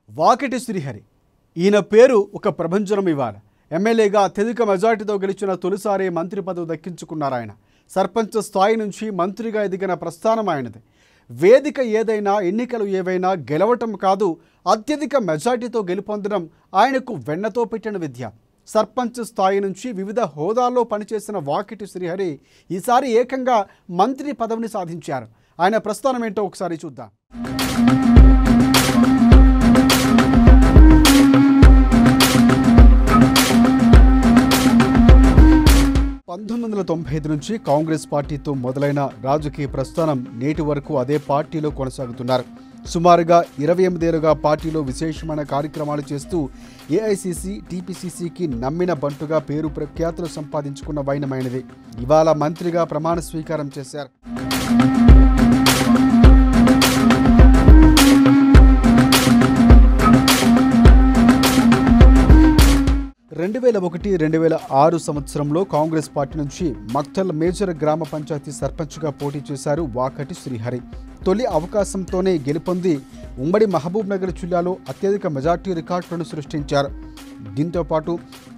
వాకిటి శ్రీహరి ఈయన పేరు ఒక ప్రభంజనం ఇవాళ. ఎమ్మెల్యేగా అత్యధిక మెజార్టీతో గెలిచిన తొలిసారి మంత్రి పదవి దక్కించుకున్నారు ఆయన. సర్పంచ్ స్థాయి నుంచి మంత్రిగా ఎదిగిన ప్రస్థానం ఆయనది. వేదిక ఏదైనా, ఎన్నికలు ఏవైనా గెలవటం కాదు, అత్యధిక మెజార్టీతో గెలుపొందడం ఆయనకు వెన్నతో పెట్టిన విద్య. సర్పంచ్ స్థాయి నుంచి వివిధ హోదాల్లో పనిచేసిన వాకిటి శ్రీహరి ఈసారి ఏకంగా మంత్రి పదవిని సాధించారు. ఆయన ప్రస్థానం ఏంటో ఒకసారి చూద్దాం. 1995 నుంచి కాంగ్రెస్ పార్టీతో మొదలైన రాజకీయ ప్రస్థానం నేటి వరకు అదే పార్టీలో కొనసాగుతున్నారు. సుమారుగా 28 ఏళ్లుగా పార్టీలో విశేషమైన కార్యక్రమాలు చేస్తూ ఏఐసీసీ, టీపీసీసీకి నమ్మిన బంటుగా పేరు ప్రఖ్యాతులు సంపాదించుకున్న వైనమైనది. ఇవాళ మంత్రిగా ప్రమాణ స్వీకారం చేశారు. 2001-2006 సంవత్సరంలో కాంగ్రెస్ పార్టీ నుంచి మక్తల్ మేజర్ గ్రామ పంచాయతీ సర్పంచ్గా పోటీ చేశారు వాకటి శ్రీహరి. తొలి అవకాశంతోనే గెలుపొంది ఉమ్మడి మహబూబ్ నగర్ జిల్లాలో అత్యధిక మెజార్టీ రికార్డులను సృష్టించారు. దీంతో పాటు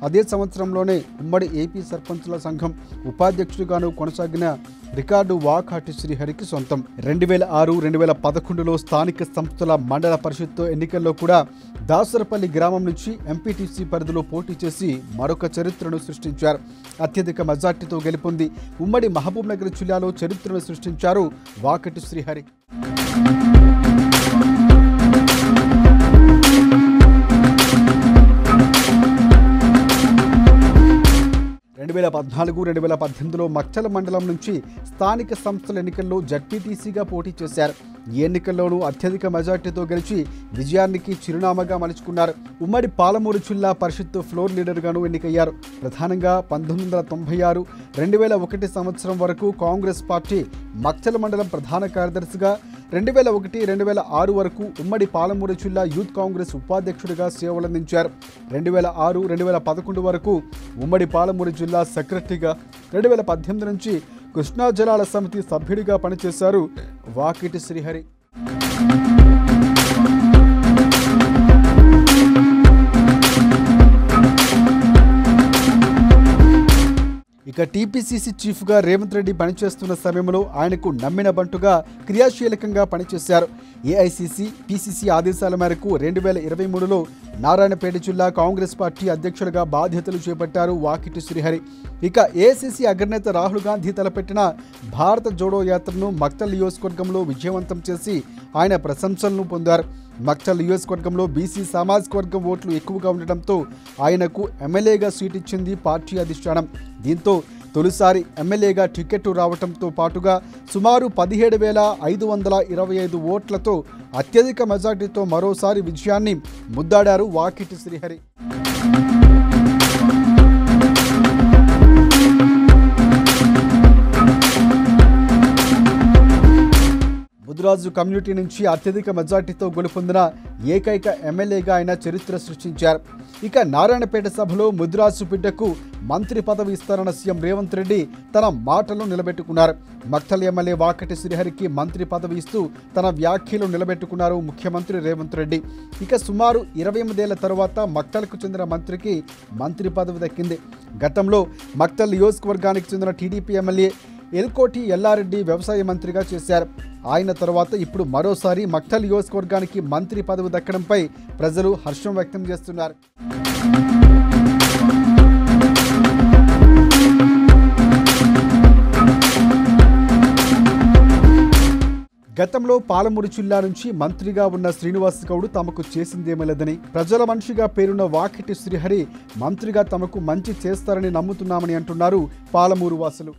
అదే సంవత్సరంలోనే ఉమ్మడి ఏపీ సర్పంచుల సంఘం ఉపాధ్యక్షుడిగాను కొనసాగిన రికార్డు వాకటి శ్రీహరికి సొంతం. 2006-2011లో స్థానిక సంస్థల మండల పరిషత్ ఎన్నికల్లో కూడా దాసరపల్లి గ్రామం నుంచి ఎంపీటీసీ పరిధిలో పోటీ చేసి మరొక చరిత్రను సృష్టించారు. అత్యధిక మెజార్టీతో గెలుపొంది ఉమ్మడి మహబూబ్ నగర్ జిల్లాలో చరిత్రను సృష్టించారు వాకటి శ్రీహరి. 2014-2018లో మక్తల్ మండలం నుంచి స్థానిక సంస్థల ఎన్నికల్లో జడ్పీటీసీగా పోటీ చేశారు. ఈ ఎన్నికల్లోనూ అత్యధిక మెజార్టీతో గెలిచి విజయానికి చిరునామాగా మలుచుకున్నారు. ఉమ్మడి పాలమూరు జిల్లా పరిషత్ ఫ్లోర్ లీడర్గాను ఎన్నికయ్యారు. ప్రధానంగా 1996-2001 సంవత్సరం వరకు కాంగ్రెస్ పార్టీ మక్తల్ మండలం ప్రధాన కార్యదర్శిగా, 2001-2006 వరకు ఉమ్మడి పాలమూరు జిల్లా యూత్ కాంగ్రెస్ ఉపాధ్యక్షుడిగా సేవలందించారు. 2006-2011 వరకు ఉమ్మడి పాలమూరు జిల్లా సెక్రటరీగా, 2018 నుంచి కృష్ణా జలాల సమితి సభ్యుడిగా పనిచేశారు వాకిటి శ్రీహరి. ఇక టీపీసీసీ చీఫ్గా రేవంత్ రెడ్డి పనిచేస్తున్న సమయంలో ఆయనకు నమ్మిన బంటుగా క్రియాశీలకంగా పనిచేశారు. ఏఐసీసీ, పీసీసీ ఆదేశాల మేరకు 2023లో నారాయణపేట జిల్లా కాంగ్రెస్ పార్టీ అధ్యక్షుడిగా బాధ్యతలు చేపట్టారు వాకిటి శ్రీహరి. ఇక ఏఐసీసీ అగ్రనేత రాహుల్ గాంధీ తలపెట్టిన భారత జోడో యాత్రను మక్తల్ నియోజకవర్గంలో విజయవంతం చేసి ఆయన ప్రశంసలను పొందారు. మక్తల్ నియోజకవర్గంలో బీసీ సామాజిక వర్గం ఓట్లు ఎక్కువగా ఉండటంతో ఆయనకు ఎమ్మెల్యేగా సీట్ ఇచ్చింది పార్టీ అధిష్టానం. దీంతో తొలిసారి ఎమ్మెల్యేగా టికెట్ రావడంతో పాటుగా సుమారు 17,525 ఓట్లతో అత్యధిక మెజార్టీతో మరోసారి విజయాన్ని ముద్దాడారు వాకిటి శ్రీహరి. ముదిరాజు కమ్యూనిటీ నుంచి అత్యధిక మెజార్టీతో గెలుపొందిన ఏకైక ఎమ్మెల్యేగా ఆయన చరిత్ర సృష్టించారు. ఇక నారాయణపేట సభలో ముదిరాజు బిడ్డకు మంత్రి పదవి ఇస్తారన్న సీఎం రేవంత్ రెడ్డి తన మాటలను నిలబెట్టుకున్నారు. మక్తల్ ఎమ్మెల్యే వాకటి శ్రీహరికి మంత్రి పదవి ఇస్తూ తన వ్యాఖ్యలు నిలబెట్టుకున్నారు ముఖ్యమంత్రి రేవంత్ రెడ్డి. ఇక సుమారు 28 ఏళ్ల తర్వాత మక్తల్కు చెందిన మంత్రికి మంత్రి పదవి దక్కింది. గతంలో మక్తల్ నియోజకవర్గానికి చెందిన టీడీపీ ఎమ్మెల్యే ఎల్కోటి ఎల్లారెడ్డి వ్యవసాయ మంత్రిగా చేశారు. ఆయన తర్వాత ఇప్పుడు మరోసారి మక్తల్ నియోజకవర్గానికి మంత్రి పదవి దక్కడంపై ప్రజలు హర్షం వ్యక్తం చేస్తున్నారు. గతంలో పాలమూరు జిల్లా నుంచి మంత్రిగా ఉన్న శ్రీనివాస్ గౌడ్ తమకు చేసిందేమీ లేదని, ప్రజల మనిషిగా పేరున్న వాకిటి శ్రీహరి మంత్రిగా తమకు మంచి చేస్తారని నమ్ముతున్నామని అంటున్నారు పాలమూరు వాసులు.